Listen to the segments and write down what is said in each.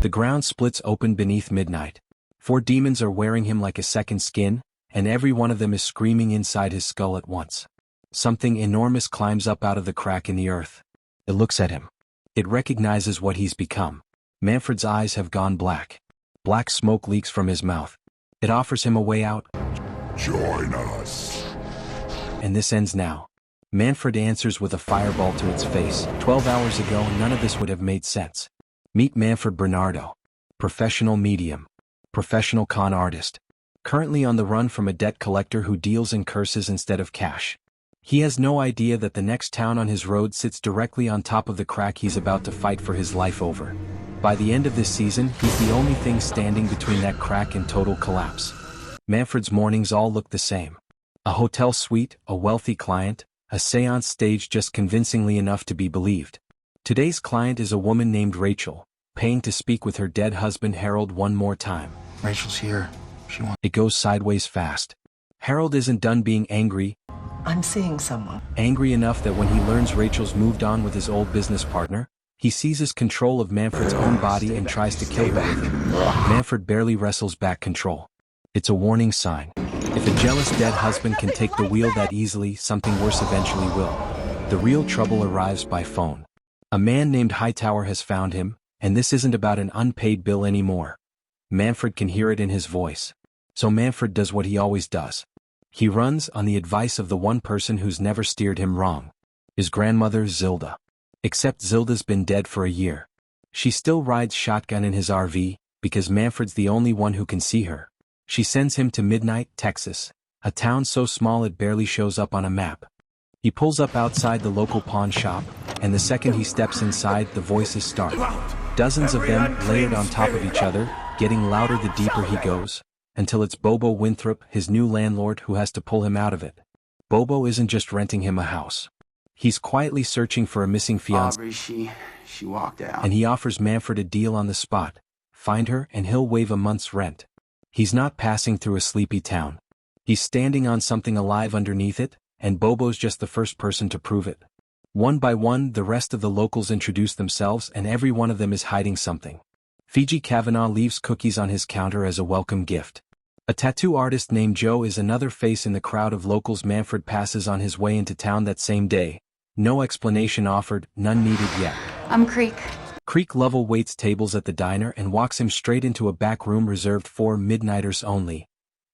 The ground splits open beneath midnight. 4 demons are wearing him like a second skin, and every one of them is screaming inside his skull at once. Something enormous climbs up out of the crack in the earth. It looks at him. It recognizes what he's become. Manfred's eyes have gone black. Black smoke leaks from his mouth. It offers him a way out. Join us. And this ends now. Manfred answers with a fireball to its face. 12 hours ago, none of this would have made sense. Meet Manfred Bernardo. Professional medium. Professional con artist. Currently on the run from a debt collector who deals in curses instead of cash. He has no idea that the next town on his road sits directly on top of the crack he's about to fight for his life over. By the end of this season, he's the only thing standing between that crack and total collapse. Manfred's mornings all look the same. A hotel suite, a wealthy client, a seance staged just convincingly enough to be believed. Today's client is a woman named Rachel, paying to speak with her dead husband Harold one more time. Rachel's here. It goes sideways fast. Harold isn't done being angry. I'm seeing someone. Angry enough that when he learns Rachel's moved on with his old business partner, he seizes control of Manfred's own body and tries to kill her. Manfred barely wrestles back control. It's a warning sign. If a jealous dead husband can take the wheel that easily, something worse eventually will. The real trouble arrives by phone. A man named Hightower has found him, and this isn't about an unpaid bill anymore. Manfred can hear it in his voice. So Manfred does what he always does. He runs on the advice of the one person who's never steered him wrong. His grandmother, Zilda. Except Zilda's been dead for a year. She still rides shotgun in his RV, because Manfred's the only one who can see her. She sends him to Midnight, Texas, a town so small it barely shows up on a map. He pulls up outside the local pawn shop, and the second he steps inside, the voices start. Dozens of them layered on top of each other, getting louder the deeper he goes, until it's Bobo Winthrop, his new landlord, who has to pull him out of it. Bobo isn't just renting him a house. He's quietly searching for a missing fiancée. She walked out. And he offers Manfred a deal on the spot. Find her and he'll waive a month's rent. He's not passing through a sleepy town. He's standing on something alive underneath it, and Bobo's just the first person to prove it. One by one, the rest of the locals introduce themselves, and every one of them is hiding something. Fiji Kavanaugh leaves cookies on his counter as a welcome gift. A tattoo artist named Joe is another face in the crowd of locals. Manfred passes on his way into town that same day. No explanation offered, none needed yet. I'm Creek. Creek Lovell waits tables at the diner and walks him straight into a back room reserved for midnighters only.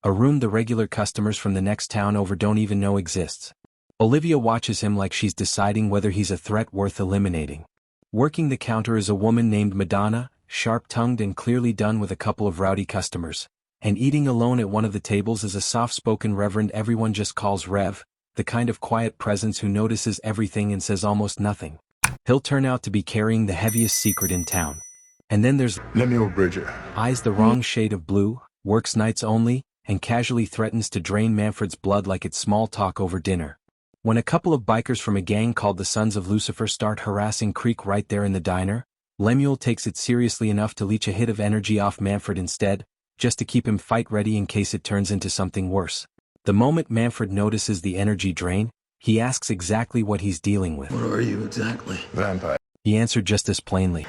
A room the regular customers from the next town over don't even know exists. Olivia watches him like she's deciding whether he's a threat worth eliminating. Working the counter is a woman named Madonna, sharp-tongued and clearly done with a couple of rowdy customers. And eating alone at one of the tables is a soft-spoken reverend everyone just calls Rev, the kind of quiet presence who notices everything and says almost nothing. He'll turn out to be carrying the heaviest secret in town. And then there's Lemuel Bridget. eyes the wrong shade of blue, works nights only, and casually threatens to drain Manfred's blood like it's small talk over dinner. When a couple of bikers from a gang called the Sons of Lucifer start harassing Creek right there in the diner, Lemuel takes it seriously enough to leech a hit of energy off Manfred instead, just to keep him fight ready in case it turns into something worse. The moment Manfred notices the energy drain, he asks exactly what he's dealing with. What are you exactly? Vampire. He answered just as plainly.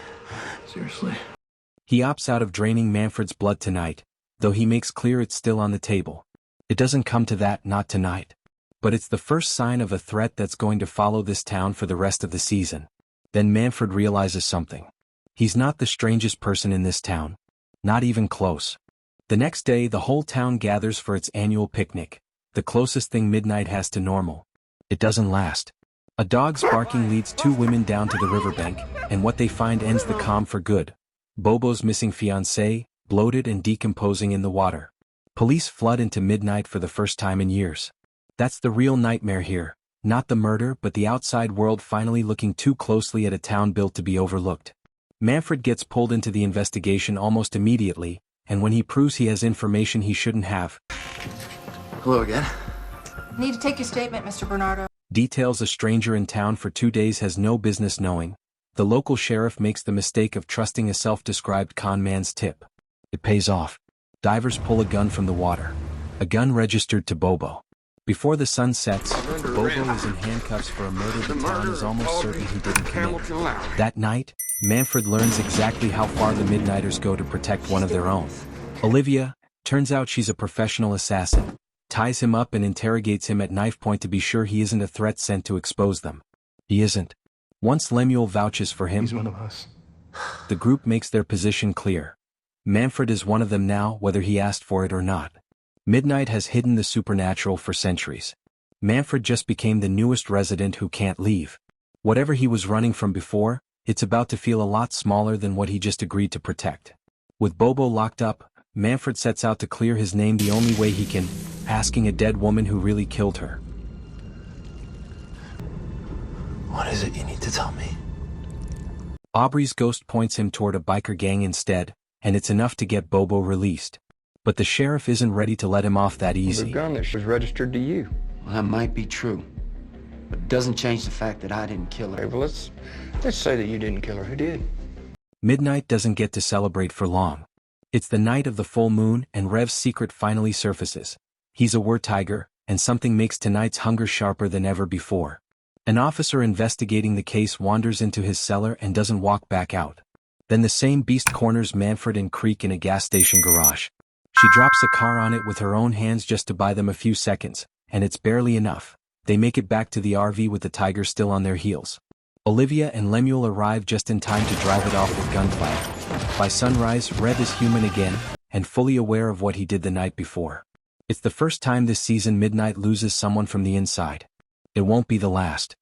Seriously? He opts out of draining Manfred's blood tonight, though he makes clear it's still on the table. It doesn't come to that, not tonight. But it's the first sign of a threat that's going to follow this town for the rest of the season. Then Manfred realizes something. He's not the strangest person in this town. Not even close. The next day, the whole town gathers for its annual picnic, the closest thing midnight has to normal. It doesn't last. A dog's barking leads 2 women down to the riverbank, and what they find ends the calm for good. Bobo's missing fiancée, bloated and decomposing in the water. Police flood into midnight for the first time in years. That's the real nightmare here, not the murder but the outside world finally looking too closely at a town built to be overlooked. Manfred gets pulled into the investigation almost immediately, and when he proves he has information he shouldn't have. Hello again. Need to take your statement, Mr. Bernardo. Details a stranger in town for 2 days has no business knowing. The local sheriff makes the mistake of trusting a self-described con man's tip. It pays off. Divers pull a gun from the water. A gun registered to Bobo. Before the sun sets, Bobo is in handcuffs for a murder the town is almost certain he didn't commit. That night, Manfred learns exactly how far the Midnighters go to protect one of their own. Olivia, turns out she's a professional assassin, ties him up and interrogates him at knife point to be sure he isn't a threat sent to expose them. He isn't. Once Lemuel vouches for him, He's one of us. the group makes their position clear. Manfred is one of them now, whether he asked for it or not. Midnight has hidden the supernatural for centuries. Manfred just became the newest resident who can't leave. Whatever he was running from before, it's about to feel a lot smaller than what he just agreed to protect. With Bobo locked up, Manfred sets out to clear his name the only way he can, asking a dead woman who really killed her. What is it you need to tell me? Aubrey's ghost points him toward a biker gang instead, and it's enough to get Bobo released. But the sheriff isn't ready to let him off that The easy. gun that was registered to you. Well, that might be true. But it doesn't change the fact that I didn't kill Okay, her. well, let's say that you didn't kill her. Who did? Midnight doesn't get to celebrate for long. It's the night of the full moon and Rev's secret finally surfaces. He's a were-tiger, and something makes tonight's hunger sharper than ever before. An officer investigating the case wanders into his cellar and doesn't walk back out. Then the same beast corners Manfred and Creek in a gas station garage. She drops a car on it with her own hands just to buy them a few seconds, and it's barely enough. They make it back to the RV with the tiger still on their heels. Olivia and Lemuel arrive just in time to drive it off with gunfire. By sunrise, Rev is human again, and fully aware of what he did the night before. It's the first time this season Midnight loses someone from the inside. It won't be the last.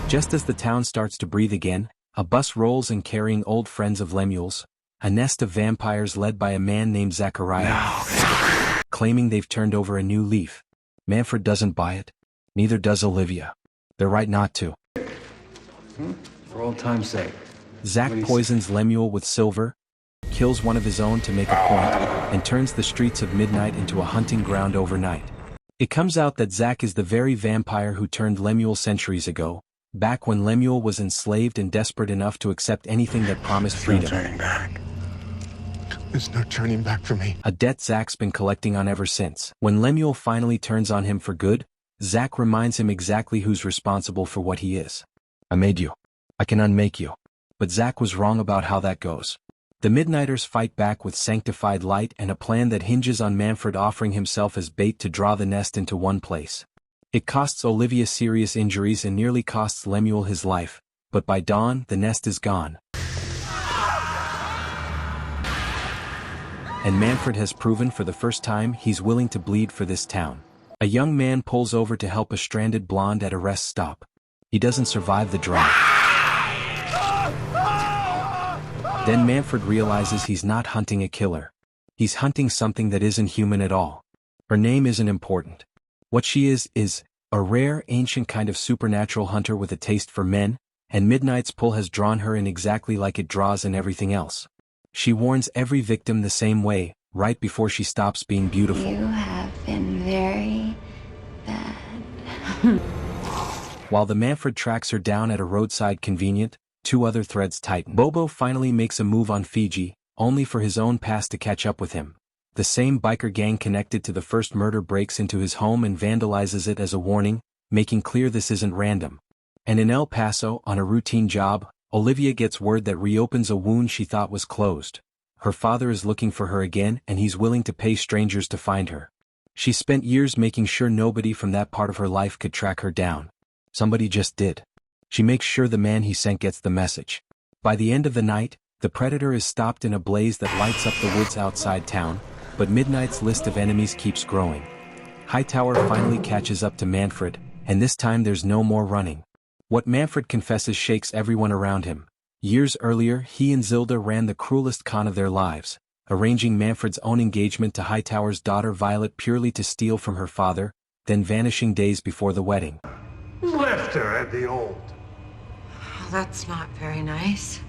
Just as the town starts to breathe again, a bus rolls in carrying old friends of Lemuel's, a nest of vampires led by a man named Zachariah, claiming they've turned over a new leaf. Manfred doesn't buy it. Neither does Olivia. They're right not to. For old time's sake. Zach poisons Lemuel with silver, kills one of his own to make a point, and turns the streets of Midnight into a hunting ground overnight. It comes out that Zach is the very vampire who turned Lemuel centuries ago, back when Lemuel was enslaved and desperate enough to accept anything that promised freedom. Turning back. There's no turning back for me. A debt Zach's been collecting on ever since. When Lemuel finally turns on him for good, Zach reminds him exactly who's responsible for what he is. I made you. I can unmake you. But Zach was wrong about how that goes. The Midnighters fight back with sanctified light and a plan that hinges on Manfred offering himself as bait to draw the nest into one place. It costs Olivia serious injuries and nearly costs Lemuel his life, but by dawn the nest is gone. And Manfred has proven for the first time he's willing to bleed for this town. A young man pulls over to help a stranded blonde at a rest stop. He doesn't survive the drive. Then Manfred realizes he's not hunting a killer. He's hunting something that isn't human at all. Her name isn't important. What she is a rare, ancient kind of supernatural hunter with a taste for men, and Midnight's pull has drawn her in exactly like it draws in everything else. She warns every victim the same way, right before she stops being beautiful. You have been very bad. While the Manfred tracks her down at a roadside convenient, two other threads tighten. Bobo finally makes a move on Fiji, only for his own past to catch up with him. The same biker gang connected to the first murder breaks into his home and vandalizes it as a warning, making clear this isn't random. And in El Paso, on a routine job, Olivia gets word that reopens a wound she thought was closed. Her father is looking for her again and he's willing to pay strangers to find her. She spent years making sure nobody from that part of her life could track her down. Somebody just did. She makes sure the man he sent gets the message. By the end of the night, the predator is stopped in a blaze that lights up the woods outside town, but Midnight's list of enemies keeps growing. Hightower finally catches up to Manfred, and this time there's no more running. What Manfred confesses shakes everyone around him. Years earlier, he and Zilda ran the cruelest con of their lives, arranging Manfred's own engagement to Hightower's daughter Violet purely to steal from her father, then vanishing days before the wedding. Left her at the old. That's not very nice.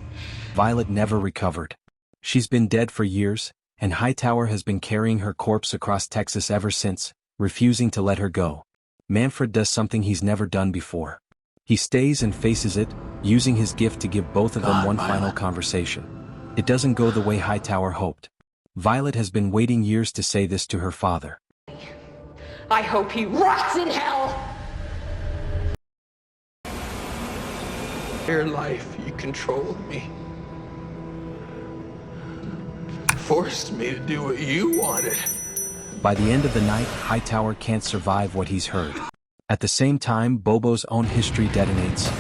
Violet never recovered. She's been dead for years, and Hightower has been carrying her corpse across Texas ever since, refusing to let her go. Manfred does something he's never done before. He stays and faces it, using his gift to give both of them one final conversation. It doesn't go the way Hightower hoped. Violet has been waiting years to say this to her father. I hope he rots in hell! Your life, you controlled me. Forced me to do what you wanted. By the end of the night, Hightower can't survive what he's heard. At the same time, Bobo's own history detonates.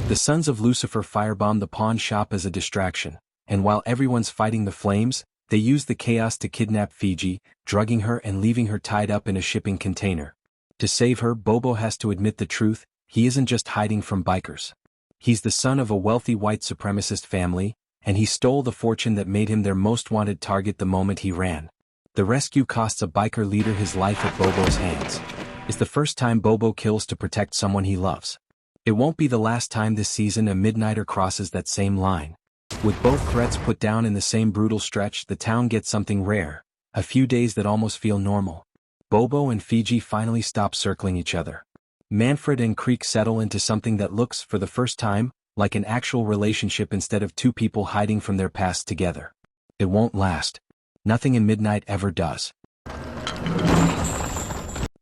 The Sons of Lucifer firebomb the pawn shop as a distraction, and while everyone's fighting the flames, they use the chaos to kidnap Fiji, drugging her and leaving her tied up in a shipping container. To save her, Bobo has to admit the truth: he isn't just hiding from bikers. He's the son of a wealthy white supremacist family, and he stole the fortune that made him their most wanted target the moment he ran. The rescue costs a biker leader his life at Bobo's hands. It's the first time Bobo kills to protect someone he loves. It won't be the last time this season a Midnighter crosses that same line. With both threats put down in the same brutal stretch, the town gets something rare, a few days that almost feel normal. Bobo and Fiji finally stop circling each other. Manfred and Creek settle into something that looks, for the first time, like an actual relationship instead of two people hiding from their past together. It won't last. Nothing in Midnight ever does.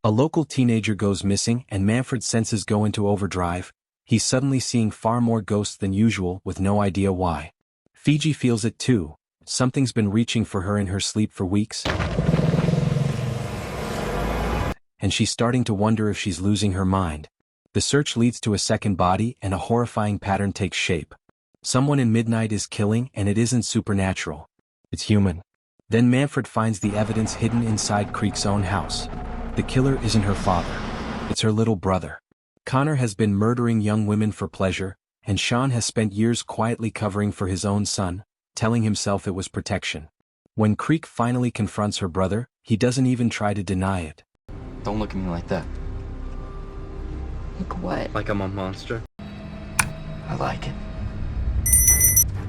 A local teenager goes missing and Manfred's senses go into overdrive. He's suddenly seeing far more ghosts than usual with no idea why. Fiji feels it too. Something's been reaching for her in her sleep for weeks. And she's starting to wonder if she's losing her mind. The search leads to a second body and a horrifying pattern takes shape. Someone in Midnight is killing, and it isn't supernatural. It's human. Then Manfred finds the evidence hidden inside Creek's own house. The killer isn't her father. It's her little brother. Connor has been murdering young women for pleasure, and Sean has spent years quietly covering for his own son, telling himself it was protection. When Creek finally confronts her brother, he doesn't even try to deny it. Don't look at me like that. Like what? Like I'm a monster. I like it.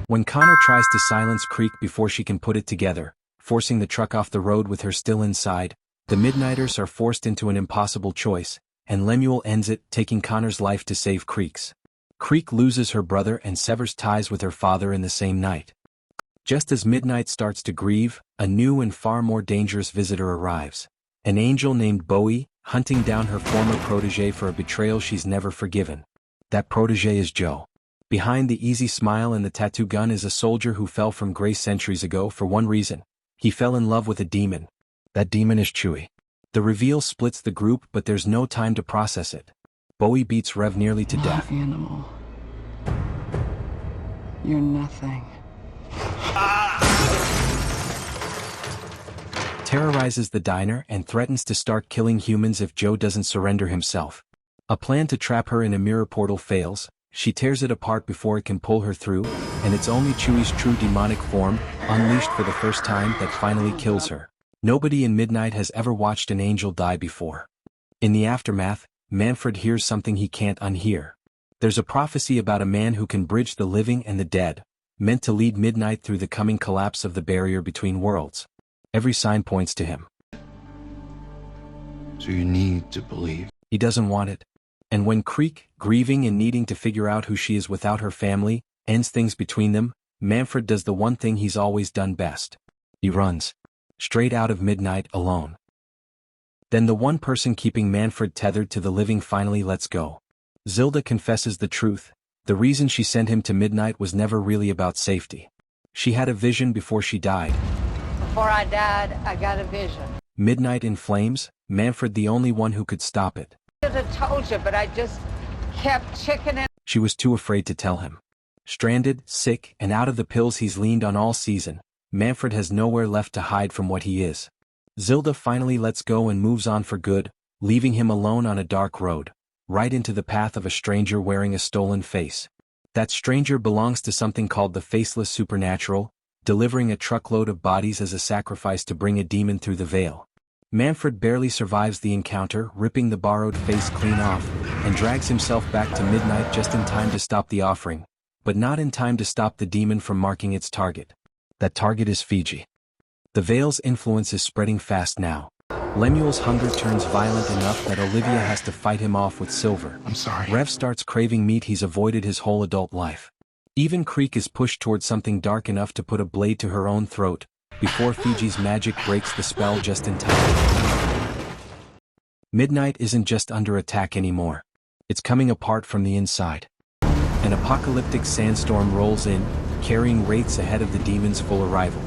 When Connor tries to silence Creek before she can put it together, forcing the truck off the road with her still inside, the Midnighters are forced into an impossible choice, and Lemuel ends it, taking Connor's life to save Creek's. Creek loses her brother and severs ties with her father in the same night. Just as Midnight starts to grieve, a new and far more dangerous visitor arrives. An angel named Bowie, hunting down her former protege for a betrayal she's never forgiven. That protege is Joe. Behind the easy smile and the tattoo gun is a soldier who fell from grace centuries ago for one reason. He fell in love with a demon. That demon is Chewie. The reveal splits the group, but there's no time to process it. Bowie beats Rev nearly to death. Animal. You're nothing. Terrorizes the diner and threatens to start killing humans if Joe doesn't surrender himself. A plan to trap her in a mirror portal fails. She tears it apart before it can pull her through, and it's only Chewie's true demonic form, unleashed for the first time, that finally kills her. Nobody in Midnight has ever watched an angel die before. In the aftermath, Manfred hears something he can't unhear. There's a prophecy about a man who can bridge the living and the dead, meant to lead Midnight through the coming collapse of the barrier between worlds. Every sign points to him. So you need to believe. He doesn't want it. And when Creek, grieving and needing to figure out who she is without her family, ends things between them, Manfred does the one thing he's always done best. He runs. Straight out of Midnight alone. Then the one person keeping Manfred tethered to the living finally lets go. Zilda confesses the truth. The reason she sent him to Midnight was never really about safety. She had a vision before she died. Before I died, I got a vision. Midnight in flames, Manfred the only one who could stop it. I should have told you, but I just kept chickening. She was too afraid to tell him. Stranded, sick, and out of the pills he's leaned on all season, Manfred has nowhere left to hide from what he is. Zilda finally lets go and moves on for good, leaving him alone on a dark road, right into the path of a stranger wearing a stolen face. That stranger belongs to something called the Faceless Supernatural, delivering a truckload of bodies as a sacrifice to bring a demon through the veil. Manfred barely survives the encounter, ripping the borrowed face clean off, and drags himself back to Midnight just in time to stop the offering, but not in time to stop the demon from marking its target. That target is Fiji. The veil's influence is spreading fast now. Lemuel's hunger turns violent enough that Olivia has to fight him off with silver. I'm sorry. Rev starts craving meat he's avoided his whole adult life. Even Creek is pushed towards something dark enough to put a blade to her own throat, before Fiji's magic breaks the spell just in time. Midnight isn't just under attack anymore. It's coming apart from the inside. An apocalyptic sandstorm rolls in, carrying wraiths ahead of the demon's full arrival.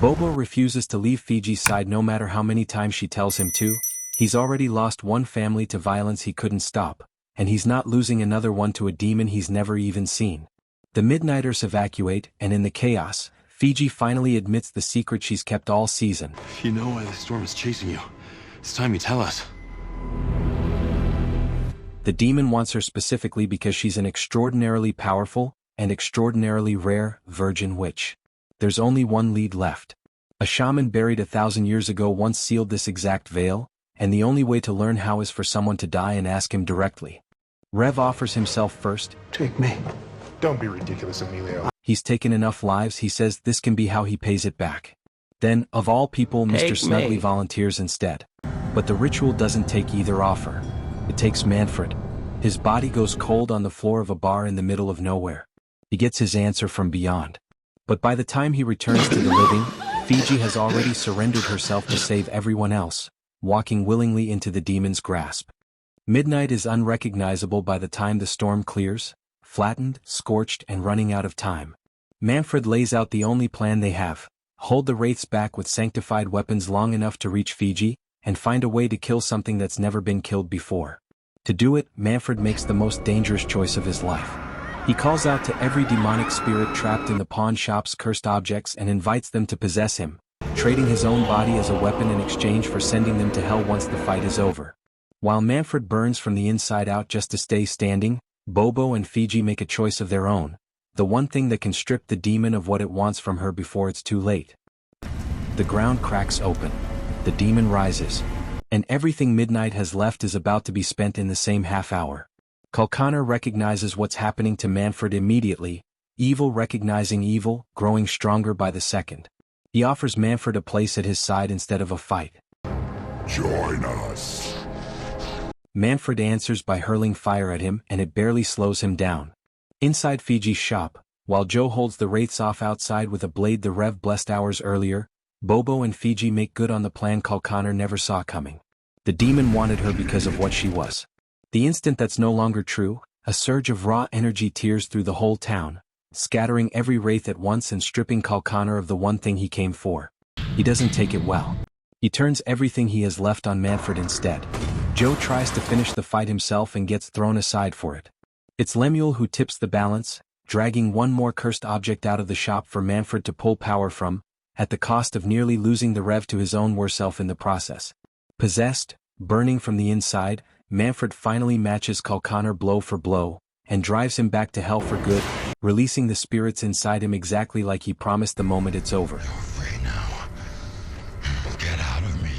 Bobo refuses to leave Fiji's side no matter how many times she tells him to. He's already lost one family to violence he couldn't stop, and he's not losing another one to a demon he's never even seen. The Midnighters evacuate, and in the chaos, Fiji finally admits the secret she's kept all season. You know why the storm is chasing you. It's time you tell us. The demon wants her specifically because she's an extraordinarily powerful, and extraordinarily rare, virgin witch. There's only one lead left. A shaman buried 1,000 years ago once sealed this exact veil, and the only way to learn how is for someone to die and ask him directly. Rev offers himself first. Take me. Don't be ridiculous, Emilio. He's taken enough lives, he says this can be how he pays it back. Then, of all people, Mr. Snuggly volunteers instead. But the ritual doesn't take either offer. It takes Manfred. His body goes cold on the floor of a bar in the middle of nowhere. He gets his answer from beyond. But by the time he returns to the living, Fiji has already surrendered herself to save everyone else, walking willingly into the demon's grasp. Midnight is unrecognizable by the time the storm clears, flattened, scorched, and running out of time. Manfred lays out the only plan they have: hold the wraiths back with sanctified weapons long enough to reach Fiji, and find a way to kill something that's never been killed before. To do it, Manfred makes the most dangerous choice of his life. He calls out to every demonic spirit trapped in the pawn shop's cursed objects and invites them to possess him, trading his own body as a weapon in exchange for sending them to hell once the fight is over. While Manfred burns from the inside out just to stay standing, Bobo and Fiji make a choice of their own, the one thing that can strip the demon of what it wants from her before it's too late. The ground cracks open. The demon rises. And everything Midnight has left is about to be spent in the same half hour. Kalkaner recognizes what's happening to Manfred immediately, evil recognizing evil, growing stronger by the second. He offers Manfred a place at his side instead of a fight. Join us. Manfred answers by hurling fire at him, and it barely slows him down. Inside Fiji's shop, while Joe holds the wraiths off outside with a blade the Rev blessed hours earlier, Bobo and Fiji make good on the plan Kalkaner never saw coming. The demon wanted her because of what she was. The instant that's no longer true, a surge of raw energy tears through the whole town, scattering every wraith at once and stripping Kalkaner of the one thing he came for. He doesn't take it well. He turns everything he has left on Manfred instead. Joe tries to finish the fight himself and gets thrown aside for it. It's Lemuel who tips the balance, dragging one more cursed object out of the shop for Manfred to pull power from, at the cost of nearly losing the Rev to his own worse self in the process. Possessed, burning from the inside, Manfred finally matches Kalkaner blow for blow, and drives him back to hell for good, releasing the spirits inside him exactly like he promised the moment it's over. You're free now. Get out of me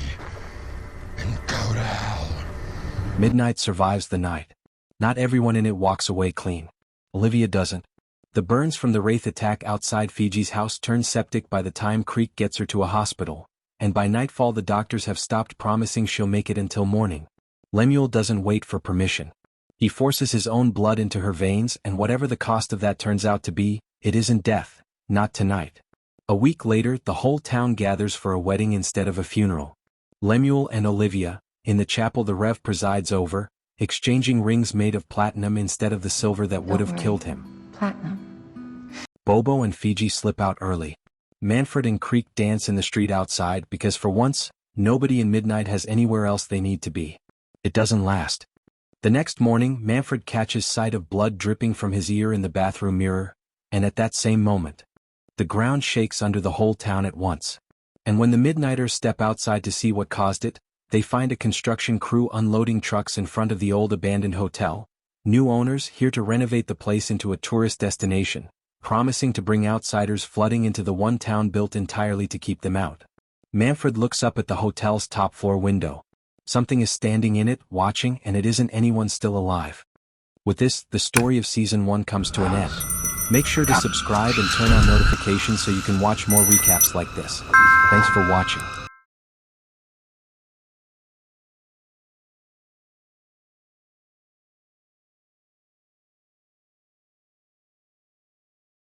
and go to hell. Midnight survives the night. Not everyone in it walks away clean. Olivia doesn't. The burns from the wraith attack outside Fiji's house turn septic by the time Creek gets her to a hospital, and by nightfall the doctors have stopped promising she'll make it until morning. Lemuel doesn't wait for permission. He forces his own blood into her veins, and whatever the cost of that turns out to be, it isn't death, not tonight. A week later, the whole town gathers for a wedding instead of a funeral. Lemuel and Olivia, in the chapel the Rev presides over, exchanging rings made of platinum instead of the silver that would have killed him. Platinum. Bobo and Fiji slip out early. Manfred and Creek dance in the street outside because for once, nobody in Midnight has anywhere else they need to be. It doesn't last. The next morning, Manfred catches sight of blood dripping from his ear in the bathroom mirror, and at that same moment, the ground shakes under the whole town at once. And when the Midnighters step outside to see what caused it, they find a construction crew unloading trucks in front of the old abandoned hotel. New owners here to renovate the place into a tourist destination, promising to bring outsiders flooding into the one town built entirely to keep them out. Manfred looks up at the hotel's top floor window. Something is standing in it, watching, and it isn't anyone still alive. With this, the story of Season 1 comes to an end. Make sure to subscribe and turn on notifications so you can watch more recaps like this. Thanks for watching.